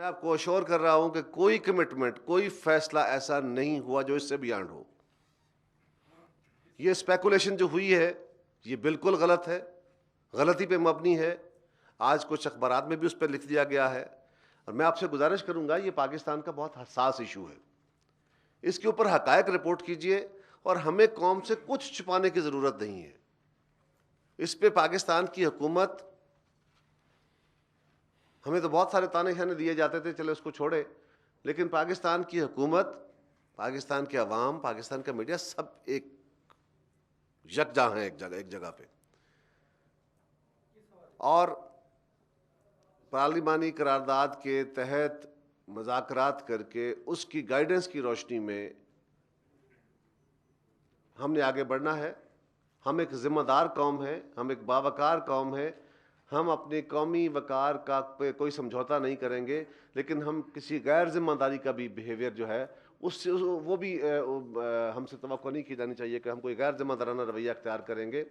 میں آپ کو اشور کر رہا ہوں کہ کوئی کمٹمنٹ، کوئی فیصلہ ایسا نہیں ہوا جو اس سے بیانڈ ہو. یہ اسپیکولیشن جو ہوئی ہے یہ بالکل غلط ہے، غلطی پہ مبنی ہے. آج کچھ اخبارات میں بھی اس پہ لکھ دیا گیا ہے، اور میں آپ سے گزارش کروں گا، یہ پاکستان کا بہت حساس ایشو ہے. اس کے اوپر حقائق رپورٹ کیجئے، اور ہمیں قوم سے کچھ چھپانے کی ضرورت نہیں ہے. اس پہ پاکستان کی حکومت، ہمیں تو بہت سارے تانے شانے دیے جاتے تھے، چلے اس کو چھوڑے، لیکن پاکستان کی حکومت، پاکستان کے عوام، پاکستان کا میڈیا، سب ایک یکجا ہیں ایک جگہ پہ. اور پارلیمانی قرارداد کے تحت مذاکرات کر کے اس کی گائیڈنس کی روشنی میں ہم نے آگے بڑھنا ہے. ہم ایک ذمہ دار قوم ہے، ہم ایک باوقار قوم ہے. ہم اپنے قومی وقار کا کوئی سمجھوتا نہیں کریں گے، لیکن ہم کسی غیر ذمہ داری کا بھی بیہیویئر جو ہے اس سے وہ بھی ہم سے توقع نہیں کی جانی چاہیے کہ ہم کوئی غیر ذمہ دارانہ رویہ اختیار کریں گے.